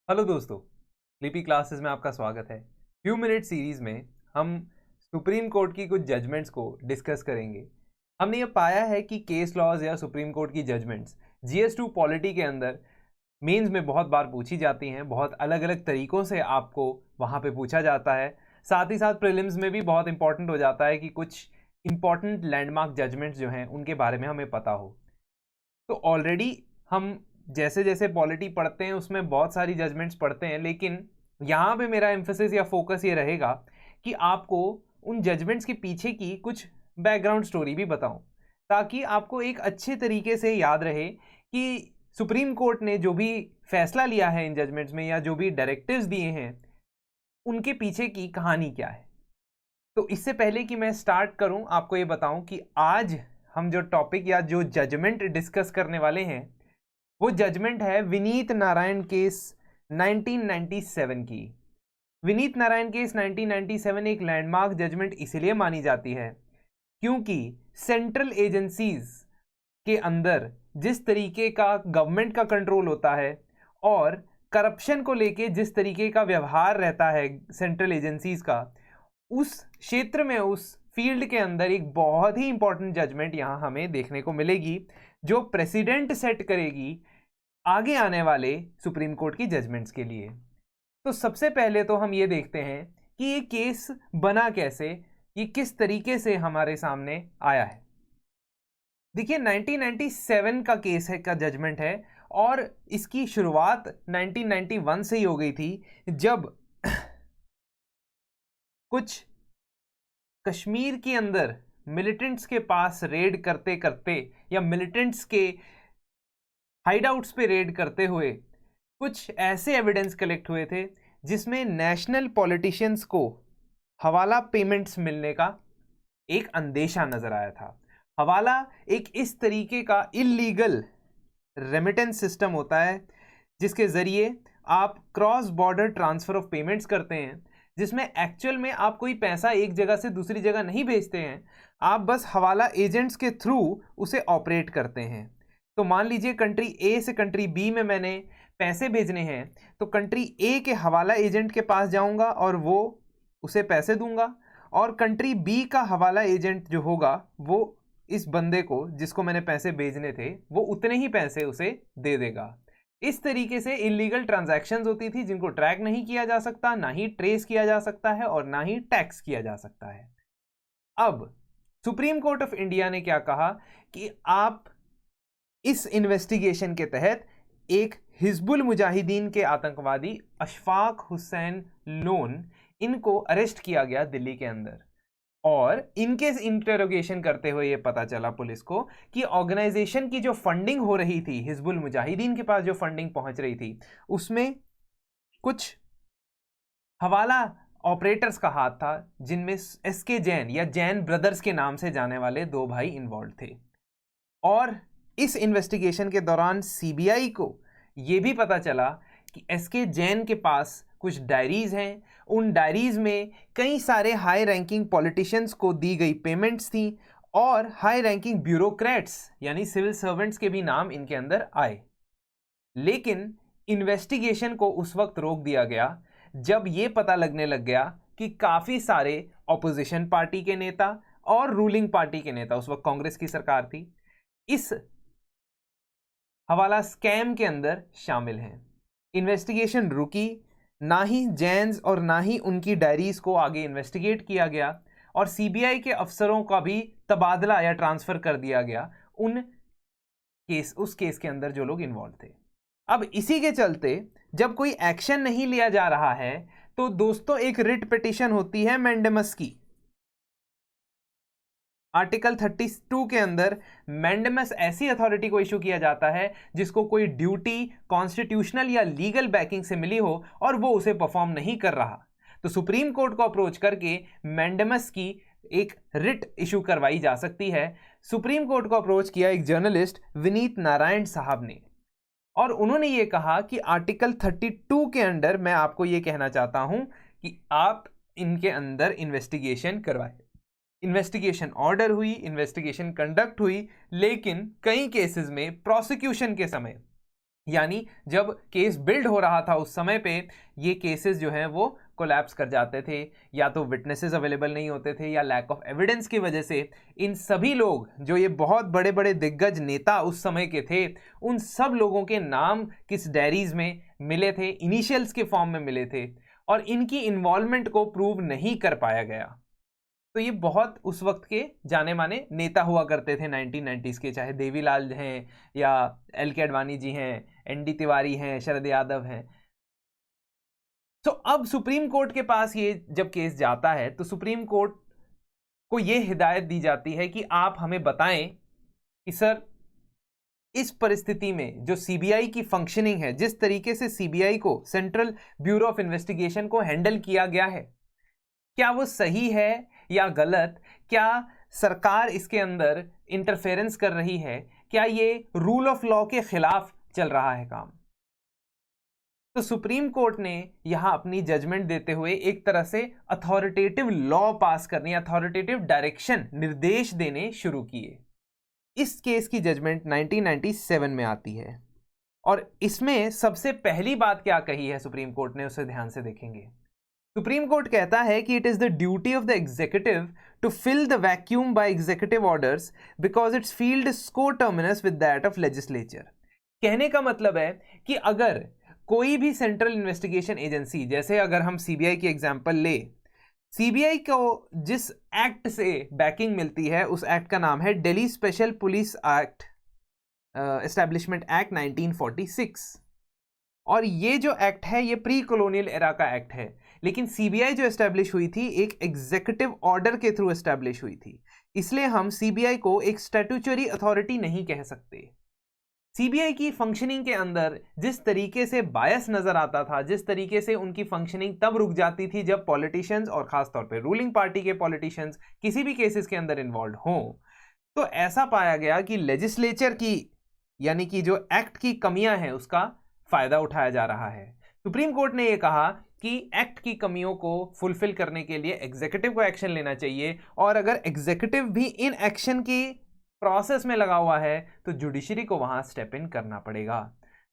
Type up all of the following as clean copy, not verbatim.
Hello दोस्तों, लिपि classes में आपका स्वागत है। फ्यू मिनट सीरीज में हम सुप्रीम कोर्ट की कुछ जजमेंट्स को डिस्कस करेंगे। हमने ये पाया है कि केस लॉज या सुप्रीम कोर्ट की जजमेंट्स GS2 पॉलिटी के अंदर मेंस में बहुत बार पूछी जाती हैं। बहुत अलग अलग तरीक़ों से आपको वहाँ पे पूछा जाता है। साथ ही साथ प्रीलिम्स में भी बहुत इंपॉर्टेंट हो जाता है कि कुछ इंपॉर्टेंट लैंडमार्क जजमेंट्स जो हैं उनके बारे में हमें पता हो। तो ऑलरेडी हम जैसे जैसे पॉलिटी पढ़ते हैं उसमें बहुत सारी जजमेंट्स पढ़ते हैं, लेकिन यहाँ पे मेरा एम्फेसिस या फोकस ये रहेगा कि आपको उन जजमेंट्स के पीछे की कुछ बैकग्राउंड स्टोरी भी बताऊं, ताकि आपको एक अच्छे तरीके से याद रहे कि सुप्रीम कोर्ट ने जो भी फैसला लिया है इन जजमेंट्स में या जो भी डायरेक्टिव्स दिए हैं उनके पीछे की कहानी क्या है। तो इससे पहले कि मैं स्टार्ट करूं, आपको ये बताऊं कि आज हम जो टॉपिक या जो जजमेंट डिस्कस करने वाले हैं वो जजमेंट है विनीत नारायण केस 1997 की। विनीत नारायण केस 1997 एक लैंडमार्क जजमेंट इसलिए मानी जाती है क्योंकि सेंट्रल एजेंसीज के अंदर जिस तरीके का गवर्नमेंट का कंट्रोल होता है और करप्शन को लेके जिस तरीके का व्यवहार रहता है सेंट्रल एजेंसीज का, उस क्षेत्र में उस फील्ड के अंदर एक बहुत ही इंपॉर्टेंट जजमेंट यहाँ हमें देखने को मिलेगी जो प्रेसिडेंट सेट करेगी आगे आने वाले सुप्रीम कोर्ट की जजमेंट्स के लिए। तो सबसे पहले तो हम ये देखते हैं कि ये केस बना कैसे, ये किस तरीके से हमारे सामने आया है। देखिए 1997 का केस है, का जजमेंट है, और इसकी शुरुआत 1991 से ही हो गई थी, जब कुछ कश्मीर के अंदर मिलिटेंट्स के पास रेड करते करते या मिलिटेंट्स के हाइडआउट्स पे रेड करते हुए कुछ ऐसे एविडेंस कलेक्ट हुए थे जिसमें नेशनल पॉलिटिशियंस को हवाला पेमेंट्स मिलने का एक अंदेशा नजर आया था। हवाला एक इस तरीके का इलीगल रेमिटेंस सिस्टम होता है जिसके ज़रिए आप cross border transfer of payments करते हैं, जिसमें एक्चुअल में आप कोई पैसा एक जगह से दूसरी जगह नहीं भेजते हैं, आप बस हवाला एजेंट्स के थ्रू उसे ऑपरेट करते हैं। तो मान लीजिए कंट्री ए से कंट्री बी में मैंने पैसे भेजने हैं, तो कंट्री ए के हवाला एजेंट के पास जाऊंगा और वो उसे पैसे दूंगा, और कंट्री बी का हवाला एजेंट जो होगा वो इस बंदे को जिसको मैंने पैसे भेजने थे वो उतने ही पैसे उसे दे देगा। इस तरीके से इलीगल ट्रांजैक्शंस होती थी जिनको ट्रैक नहीं किया जा सकता, ना ही ट्रेस किया जा सकता है और ना ही टैक्स किया जा सकता है। अब सुप्रीम कोर्ट ऑफ इंडिया ने क्या कहा कि आप इस इन्वेस्टिगेशन के तहत एक हिजबुल मुजाहिदीन के आतंकवादी अशफाक हुसैन लोन, इनको अरेस्ट किया गया दिल्ली के अंदर, और इनके इंटरोगेशन करते हुए ये पता चला पुलिस को कि ऑर्गेनाइजेशन की जो फंडिंग हो रही थी, हिजबुल मुजाहिदीन के पास जो फंडिंग पहुंच रही थी, उसमें कुछ हवाला ऑपरेटर्स का हाथ था, जिनमें SK जैन या जैन ब्रदर्स के नाम से जाने वाले दो भाई इन्वॉल्व थे। और इस इन्वेस्टिगेशन के दौरान CBI को यह भी पता चला कि SK जैन के पास कुछ डायरीज हैं, उन डायरीज में कई सारे हाई रैंकिंग पॉलिटिशियंस को दी गई पेमेंट्स थी और हाई रैंकिंग ब्यूरोक्रेट्स यानी सिविल सर्वेंट्स के भी नाम इनके अंदर आए। लेकिन इन्वेस्टिगेशन को उस वक्त रोक दिया गया जब यह पता लगने लग गया कि काफ़ी सारे ऑपोजिशन पार्टी के नेता और रूलिंग पार्टी के नेता, उस वक्त कांग्रेस की सरकार थी, इस हवाला स्कैम के अंदर शामिल हैं। इन्वेस्टिगेशन रुकी, ना ही जैन्स और ना ही उनकी डायरीज को आगे इन्वेस्टिगेट किया गया, और CBI के अफसरों का भी तबादला या ट्रांसफ़र कर दिया गया उस केस के अंदर जो लोग इन्वॉल्व थे। अब इसी के चलते जब कोई एक्शन नहीं लिया जा रहा है तो दोस्तों एक रिट पिटीशन होती है मैंडेमस की। आर्टिकल 32 के अंदर मैंडेमस ऐसी अथॉरिटी को इशू किया जाता है जिसको कोई ड्यूटी कॉन्स्टिट्यूशनल या लीगल बैकिंग से मिली हो और वो उसे परफॉर्म नहीं कर रहा, तो सुप्रीम कोर्ट को अप्रोच करके मैंडेमस की एक रिट इशू करवाई जा सकती है। सुप्रीम कोर्ट को अप्रोच किया एक जर्नलिस्ट विनीत नारायण साहब ने, और उन्होंने ये कहा कि आर्टिकल 32 के अंडर मैं आपको ये कहना चाहता हूं कि आप इनके अंदर इन्वेस्टिगेशन करवाएं। इन्वेस्टिगेशन ऑर्डर हुई, इन्वेस्टिगेशन कंडक्ट हुई, लेकिन कई केसेस में प्रोसिक्यूशन के समय यानी जब केस बिल्ड हो रहा था उस समय पे ये केसेस जो हैं वो कोलैप्स कर जाते थे, या तो विटनेसेस अवेलेबल नहीं होते थे या लैक ऑफ एविडेंस की वजह से इन सभी लोग जो ये बहुत बड़े बड़े दिग्गज नेता उस समय के थे, उन सब लोगों के नाम किस डायरीज में मिले थे, इनिशियल्स के फॉर्म में मिले थे, और इनकी इन्वॉल्वमेंट को प्रूव नहीं कर पाया गया। तो ये बहुत उस वक्त के जाने माने नेता हुआ करते थे 1990s के, चाहे देवीलाल हैं या एल के अडवाणी जी हैं, एनडी तिवारी हैं, शरद यादव हैं। तो अब सुप्रीम कोर्ट के पास ये जब केस जाता है तो सुप्रीम कोर्ट को ये हिदायत दी जाती है कि आप हमें बताएं कि सर इस परिस्थिति में जो सीबीआई की फंक्शनिंग है, जिस तरीके से सीबीआई को, सेंट्रल ब्यूरो ऑफ इन्वेस्टिगेशन को हैंडल किया गया है, क्या वो सही है या गलत? क्या सरकार इसके अंदर इंटरफेरेंस कर रही है? क्या ये रूल ऑफ लॉ के खिलाफ चल रहा है काम? तो सुप्रीम कोर्ट ने यहां अपनी जजमेंट देते हुए एक तरह से अथॉरिटेटिव लॉ पास करने, अथॉरिटेटिव डायरेक्शन, निर्देश देने शुरू किए। इस केस की जजमेंट 1997 में आती है, और इसमें सबसे पहली बात क्या कही है सुप्रीम कोर्ट ने, उसे ध्यान से देखेंगे। सुप्रीम कोर्ट कहता है कि it is the duty of the executive to fill the vacuum by executive orders because its field is coterminous with that of legislature. कहने का मतलब है कि अगर कोई भी सेंट्रल इन्वेस्टिगेशन एजेंसी, जैसे अगर हम सीबीआई की एग्जांपल ले, सीबीआई को जिस एक्ट से बैकिंग मिलती है उस एक्ट का नाम है Delhi special police act, establishment act 1946। और ये जो एक्ट है ये प्री कॉलोनियल एरा का एक्ट है, लेकिन सीबीआई जो एस्टैब्लिश हुई थी एक एग्जीक्यूटिव ऑर्डर के थ्रू एस्टैब्लिश हुई थी, इसलिए हम सीबीआई को एक स्टैट्यूटरी अथॉरिटी नहीं कह सकते। सीबीआई की फंक्शनिंग के अंदर जिस तरीके से बायस नजर आता था, जिस तरीके से उनकी फंक्शनिंग तब रुक जाती थी जब पॉलिटिशियंस और खासतौर पे रूलिंग पार्टी के पॉलिटिशियंस किसी भी केसेस के अंदर इन्वॉल्व हों, तो ऐसा पाया गया कि लेजिस्लेचर की, यानी कि जो एक्ट की कमियां हैं उसका फायदा उठाया जा रहा है। सुप्रीम कोर्ट ने यह कहा कि एक्ट की कमियों को फुलफिल करने के लिए एग्जीक्यूटिव को एक्शन लेना चाहिए, और अगर एग्जीक्यूटिव भी इन एक्शन की प्रोसेस में लगा हुआ है तो जुडिशरी को वहां स्टेप इन करना पड़ेगा,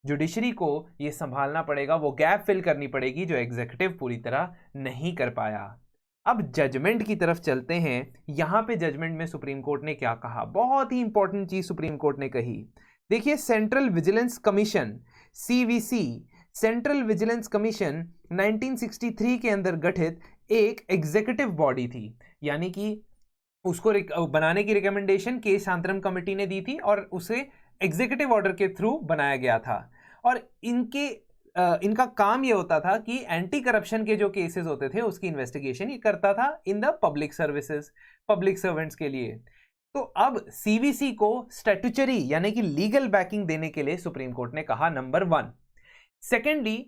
जुडिशरी को यह संभालना पड़ेगा, वो गैप फिल करनी पड़ेगी जो एग्जीक्यूटिव पूरी तरह नहीं कर पाया। अब जजमेंट की तरफ चलते हैं। यहां पे जजमेंट में सुप्रीम कोर्ट ने क्या कहा, बहुत ही इंपॉर्टेंट चीज सुप्रीम कोर्ट ने कही। देखिए, central vigilance commission CVC, central vigilance commission 1963 के अंदर गठित एक एग्जीक्यूटिव बॉडी थी, यानी कि उसको बनाने की रिकमेंडेशन के शांतरम कमेटी ने दी थी और उसे एग्जीक्यूटिव ऑर्डर के थ्रू बनाया गया था। और इनका काम ये होता था कि एंटी करप्शन के जो केसेस होते थे उसकी इन्वेस्टिगेशन ये करता था in the public services, public servants के लिए। तो अब सीवीसी को स्टैट्यूटरी यानी कि लीगल बैकिंग देने के लिए सुप्रीम कोर्ट ने कहा, नंबर 1। सेकेंडली,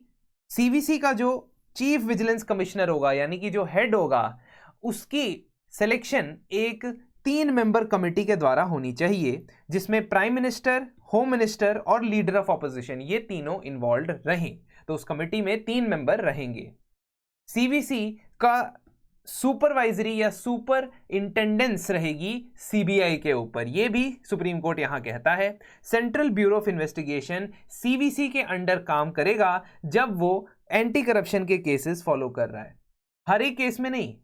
सीवीसी का जो चीफ विजिलेंस कमिश्नर होगा, यानी कि जो हेड होगा, उसकी सिलेक्शन एक 3 मेंबर कमेटी के द्वारा होनी चाहिए, जिसमें प्राइम मिनिस्टर, होम मिनिस्टर और लीडर ऑफ ऑपोजिशन, ये तीनों इन्वॉल्व रहें। तो उस कमेटी में 3 मेंबर रहेंगे। सीवीसी का सुपरवाइजरी या सुपर इंटेंडेंस रहेगी सीबीआई के ऊपर, यह भी सुप्रीम कोर्ट यहां कहता है। Central bureau of investigation CVC के अंडर काम करेगा जब वो एंटी करप्शन के केसेस फॉलो कर रहा है, हर एक केस में नहीं।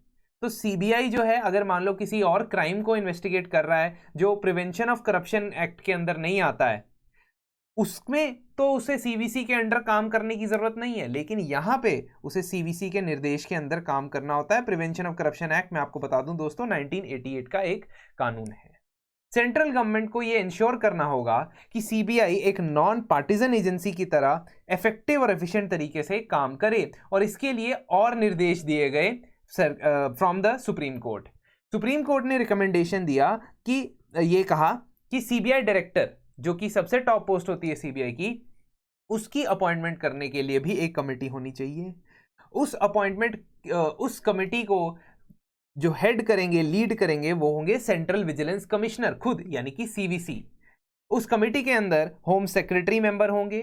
तो सीबीआई जो है, अगर मान लो किसी और क्राइम को इन्वेस्टिगेट कर रहा है जो प्रिवेंशन ऑफ करप्शन एक्ट के अंदर नहीं आता है, उसमें तो उसे सीवीसी के अंडर काम करने की जरूरत नहीं है, लेकिन यहां पे उसे सीवीसी के निर्देश के अंदर काम करना होता है। प्रिवेंशन ऑफ करप्शन एक्ट, मैं आपको बता दूं दोस्तों, 1988 का एक कानून है। सेंट्रल गवर्नमेंट को यह इंश्योर करना होगा कि सीबीआई एक नॉन पार्टिजन एजेंसी की तरह इफेक्टिव और एफिशिएंट तरीके से काम करे, और इसके लिए और निर्देश दिए गए from the supreme court. Supreme court ने रिकमेंडेशन दिया कि यह कहा कि सीबीआई डायरेक्टर, जो कि सबसे टॉप पोस्ट होती है सीबीआई की, उसकी अपॉइंटमेंट करने के लिए भी एक कमेटी होनी चाहिए। उस कमेटी को जो हेड करेंगे, लीड करेंगे, वो होंगे सेंट्रल विजिलेंस कमिश्नर खुद, यानी कि सीवीसी। उस कमेटी के अंदर होम सेक्रेटरी मेंबर होंगे,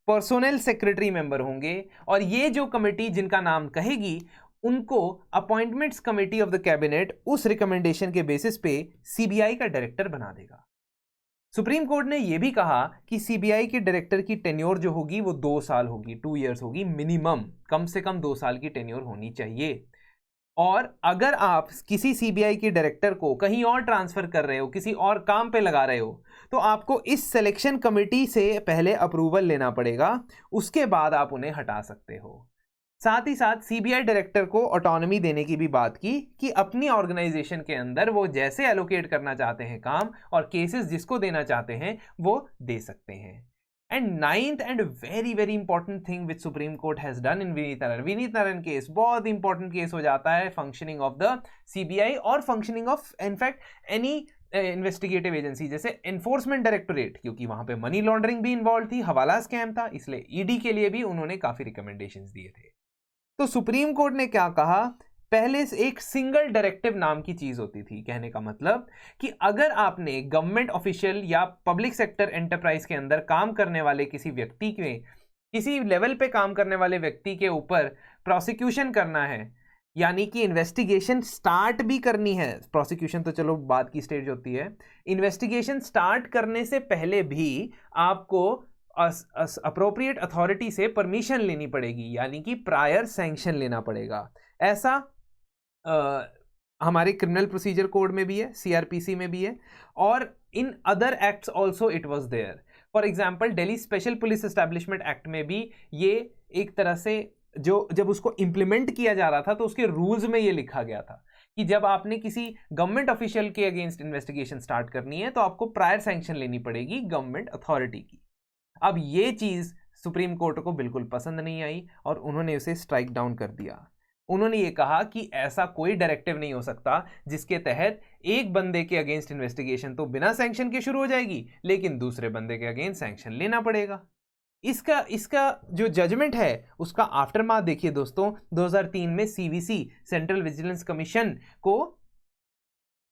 पर्सोनल सेक्रेटरी मेंबर होंगे, और ये जो कमेटी जिनका नाम कहेगी उनको appointments committee of the cabinet उस रिकमेंडेशन के बेसिस पे सीबीआई का डायरेक्टर बना देगा। सुप्रीम कोर्ट ने यह भी कहा कि सीबीआई के डायरेक्टर की टेन्योर जो होगी वो 2 साल होगी, 2 इयर्स होगी मिनिमम, कम से कम 2 साल की टेन्योर होनी चाहिए। और अगर आप किसी सीबीआई के डायरेक्टर को कहीं और ट्रांसफर कर रहे हो, किसी और काम पे लगा रहे हो, तो आपको इस सिलेक्शन कमेटी से पहले अप्रूवल लेना पड़ेगा, उसके बाद आप उन्हें हटा सकते हो। साथ ही साथ सीबीआई डायरेक्टर को ऑटोनॉमी देने की भी बात की कि अपनी ऑर्गेनाइजेशन के अंदर वो जैसे एलोकेट करना चाहते हैं काम और केसेस जिसको देना चाहते हैं वो दे सकते हैं। And ninth and very very important thing which supreme court has done in Vineet Narayan case, बहुत इंपॉर्टेंट केस हो जाता है फंक्शनिंग ऑफ द सीबीआई और functioning of in fact any investigative agency जैसे एनफोर्समेंट डायरेक्टोरेट, क्योंकि वहां पे मनी लॉन्ड्रिंग भी इन्वॉल्व थी, हवाला स्कैम था, इसलिए ईडी के लिए भी उन्होंने काफी रिकमेंडेशंस दिए थे। तो सुप्रीम कोर्ट ने क्या कहा, पहले से एक सिंगल डायरेक्टिव नाम की चीज होती थी। कहने का मतलब कि अगर आपने गवर्नमेंट ऑफिशियल या पब्लिक सेक्टर एंटरप्राइज के अंदर काम करने वाले किसी व्यक्ति के, किसी लेवल पे काम करने वाले व्यक्ति के ऊपर प्रोसिक्यूशन करना है, यानी कि इन्वेस्टिगेशन स्टार्ट भी करनी है, प्रोसिक्यूशन तो चलो बाद की स्टेज होती है, इन्वेस्टिगेशन स्टार्ट करने से पहले भी आपको अप्रोप्रिएट अथॉरिटी से परमिशन लेनी पड़ेगी, यानी कि प्रायर सैंक्शन लेना पड़ेगा। ऐसा हमारे क्रिमिनल प्रोसीजर कोड में भी है, सीआरपीसी में भी है, और in other acts also it was there. For example Delhi special police establishment act में भी ये एक तरह से जो जब उसको इंप्लीमेंट किया जा रहा था तो उसके रूल्स में ये लिखा गया था कि जब आपने किसी गवर्नमेंट ऑफिशियल के अगेंस्ट इन्वेस्टिगेशन स्टार्ट करनी है तो आपको प्रायर सैंक्शन लेनी पड़ेगी गवर्नमेंट अथॉरिटी की। अब ये चीज सुप्रीम कोर्ट को बिल्कुल पसंद नहीं आई और उन्होंने उसे स्ट्राइक डाउन कर दिया। उन्होंने ये कहा कि ऐसा कोई डायरेक्टिव नहीं हो सकता जिसके तहत एक बंदे के अगेंस्ट इन्वेस्टिगेशन तो बिना सैंक्शन के शुरू हो जाएगी, लेकिन दूसरे बंदे के अगेंस्ट सैंक्शन लेना पड़ेगा। इसका जो जजमेंट है उसका आफ्टरमाथ देखिए दोस्तों। 2003 में सीवीसी सेंट्रल विजिलेंस कमीशन को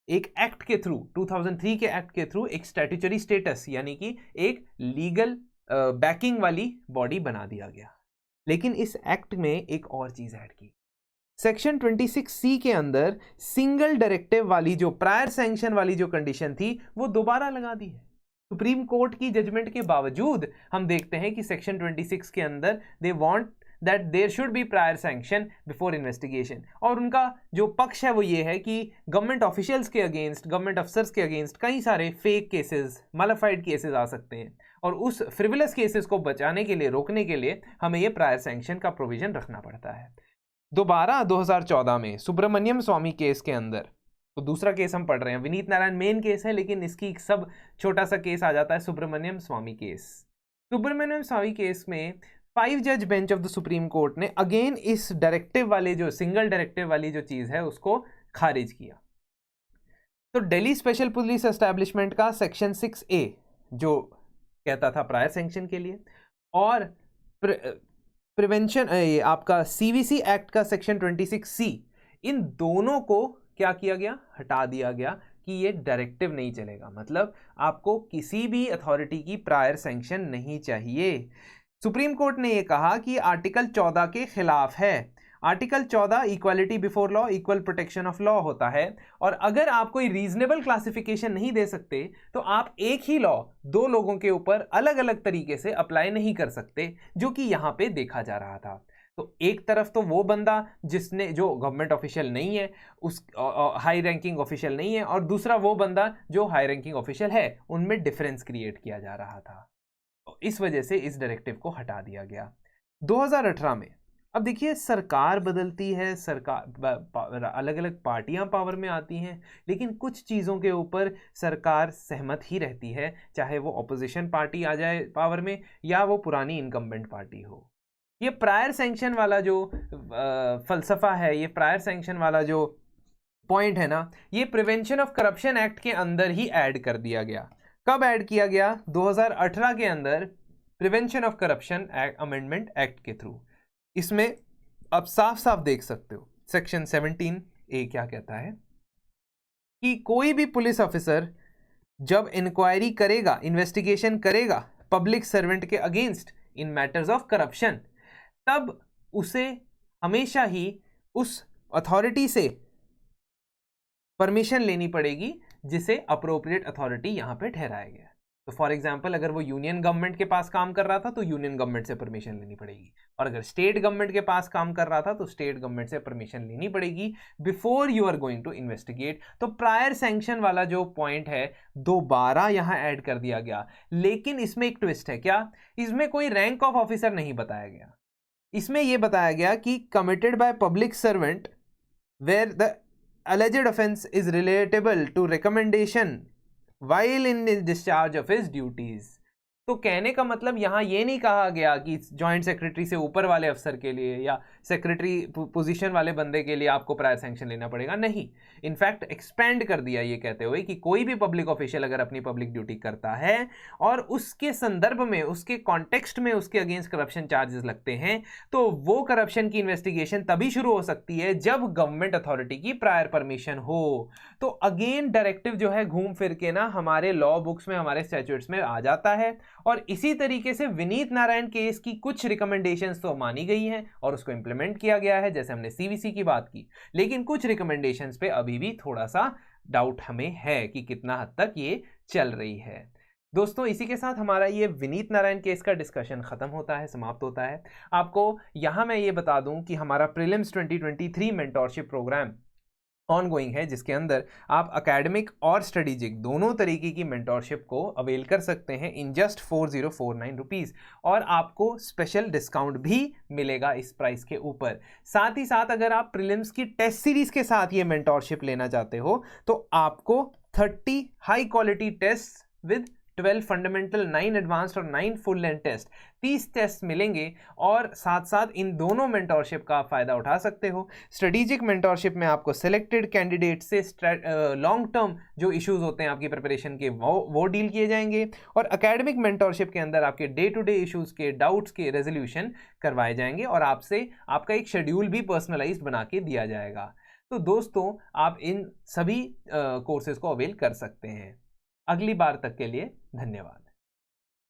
एक एक्ट के थ्रू, 2003 के एक्ट के थ्रू एक स्टैट्यूटरी स्टेटस यानी कि एक लीगल बैकिंग वाली बॉडी बना दिया गया। लेकिन इस एक्ट में एक और चीज ऐड की, सेक्शन 26C के अंदर सिंगल डायरेक्टिव वाली जो प्रायर सैंक्शन वाली जो कंडीशन थी वो दोबारा लगा दी है। सुप्रीम कोर्ट की जजमेंट के बावजूद हम देखते हैं कि सेक्शन 26 के अंदर they want that there should be prior sanction before investigation, और उनका जो पक्ष है वो ये है कि गवर्नमेंट ऑफिशियल्स के अगेंस्ट, गवर्नमेंट अफसर्स के अगेंस्ट कई सारे फेक केसेस, मॉडिफाइड केसेस आ सकते हैं, और उस फ्रिवलस केसेस को बचाने के लिए, रोकने के लिए हमें ये प्रायर सैंक्शन का प्रोविजन रखना पड़ता है। दोबारा 2014 में सुब्रमण्यम स्वामी केस के अंदर, तो दूसरा केस हम पढ़ रहे हैं, विनीत नारायण मेन केस है लेकिन इसकी सब छोटा सा केस आ जाता है सुब्रमण्यम स्वामी केस। सुब्रमण्यम स्वामी केस में 5 जज bench of the supreme court ने अगेन इस डायरेक्टिव वाले, जो सिंगल डायरेक्टिव वाली जो चीज है उसको खारिज किया। तो दिल्ली स्पेशल पुलिस एस्टैब्लिशमेंट का सेक्शन 6A जो कहता था प्रायर सैंक्शन के लिए, और प्रिवेंशन आपका सीवीसी एक्ट का सेक्शन 26C, इन दोनों को क्या किया गया, हटा दिया गया कि ये डायरेक्टिव नहीं चलेगा। मतलब आपको किसी भी अथॉरिटी की प्रायर सैंक्शन नहीं चाहिए। सुप्रीम कोर्ट ने यह कहा कि आर्टिकल 14 के खिलाफ है। Article 14 equality before law, equal protection of law होता है, और अगर आप कोई रीजनेबल क्लासिफिकेशन नहीं दे सकते तो आप एक ही लॉ दो लोगों के ऊपर अलग अलग तरीके से अप्लाई नहीं कर सकते, जो कि यहां पे देखा जा रहा था। तो एक तरफ तो वो बंदा जिसने, जो गवर्नमेंट ऑफिशियल नहीं है, उस हाई रैंकिंग ऑफिशियल नहीं है, और दूसरा वो बंदा जो हाई रैंकिंग ऑफिशियल है, उनमें डिफरेंस क्रिएट किया जा रहा था। तो इस वजह से इस डायरेक्टिव को हटा दिया गया 2018 में। अब देखिए सरकार बदलती है, सरकार अलग अलग पार्टियां पावर में आती हैं, लेकिन कुछ चीज़ों के ऊपर सरकार सहमत ही रहती है, चाहे वो ऑपोजिशन पार्टी आ जाए पावर में या वो पुरानी इनकम्बेंट पार्टी हो। ये प्रायर सैंक्शन वाला जो फलसफा है, ये प्रायर सैंक्शन वाला जो पॉइंट है ना, ये प्रिवेंशन ऑफ करप्शन एक्ट के अंदर ही ऐड कर दिया गया। कब ऐड किया गया? 2018 के अंदर prevention of corruption amendment act के थ्रू। इसमें आप साफ साफ देख सकते हो सेक्शन 17A क्या कहता है कि कोई भी पुलिस ऑफिसर जब इंक्वायरी करेगा, इन्वेस्टिगेशन करेगा पब्लिक सर्वेंट के against in matters of corruption, तब उसे हमेशा ही उस अथॉरिटी से परमिशन लेनी पड़ेगी जिसे अप्रोप्रिएट अथॉरिटी यहां पे ठहराया गया। तो फॉर एग्जांपल अगर वो यूनियन गवर्नमेंट के पास काम कर रहा था तो यूनियन गवर्नमेंट से परमिशन लेनी पड़ेगी, और अगर स्टेट गवर्नमेंट के पास काम कर रहा था तो स्टेट गवर्नमेंट से परमिशन लेनी पड़ेगी before you are going to investigate. तो प्रायर सैंक्शन वाला जो पॉइंट है दोबारा यहां ऐड कर दिया गया, लेकिन इसमें एक ट्विस्ट है। क्या? इसमें कोई रैंक ऑफ ऑफिसर नहीं बताया गया, इसमें यह बताया गया कि committed by public servant where the alleged offense is relatable to recommendation while in the discharge of his duties। तो कहने का मतलब यहां यह नहीं कहा गया कि जॉइंट सेक्रेटरी से ऊपर वाले अफसर के लिए या सेक्रेटरी पोजीशन वाले बंदे के लिए आपको प्रायर सैंक्शन लेना पड़ेगा, नहीं। इनफैक्ट एक्सपेंड कर दिया ये कहते हुए कि कोई भी पब्लिक ऑफिशियल अगर अपनी पब्लिक ड्यूटी करता है और उसके संदर्भ में, उसके कॉन्टेक्स्ट में उसके अगेंस्ट करप्शन चार्जेस लगते हैं, तो वो करप्शन की इन्वेस्टिगेशन तभी शुरू हो सकती है जब गवर्नमेंट अथॉरिटी की प्रायर परमिशन हो। तो अगेन डायरेक्टिव जो है घूम फिर के ना हमारे लॉ बुक्स में, हमारे स्टैट्यूट्स में आ जाता है, और इसी तरीके से विनीत नारायण केस की कुछ रिकमेंडेशंस तो मानी गई हैं और उसको इंप्लीमेंट किया गया है, जैसे हमने सीवीसी की बात की, लेकिन कुछ रिकमेंडेशंस पे अभी भी थोड़ा सा डाउट हमें है कि कितना हद तक ये चल रही है। दोस्तों, इसी के साथ हमारा ये विनीत नारायण केस का डिस्कशन खत्म होता है, समाप्त होता है। आपको यहां मैं ये बता दूं कि हमारा प्रीलिम्स 2023 मेंटोरशिप प्रोग्राम ऑनगोइंग है, जिसके अंदर आप एकेडमिक और स्ट्रेटेजिक दोनों तरीके की मेंटोरशिप को अवेल कर सकते हैं इन जस्ट 4049 रुपीज़, और आपको स्पेशल डिस्काउंट भी मिलेगा इस प्राइस के ऊपर। साथ ही साथ अगर आप प्रीलिम्स की टेस्ट सीरीज के साथ ये मेंटोरशिप लेना चाहते हो तो आपको 30 high quality test with 12 fundamental, 9 advanced और 9 फुल लेंथ टेस्ट, 30 टेस्ट मिलेंगे, और साथ साथ इन दोनों मेंटोरशिप का आप फायदा उठा सकते हो। स्ट्रेटेजिक मेंटोरशिप में आपको सिलेक्टेड कैंडिडेट से लॉन्ग टर्म जो इश्यूज होते हैं आपकी प्रिपरेशन के वो डील किए जाएंगे, और एकेडमिक मेंटोरशिप के अंदर आपके डे टू डे इश्यूज के, डाउट्स के रेजोल्यूशन करवाए जाएंगे, और आपसे आपका एक शेड्यूल भी पर्सनलाइज्ड बना के दिया जाएगा। तो दोस्तों, आप इन सभी कोर्सेज को अवेल कर सकते हैं। अगली बार तक के लिए धन्यवाद।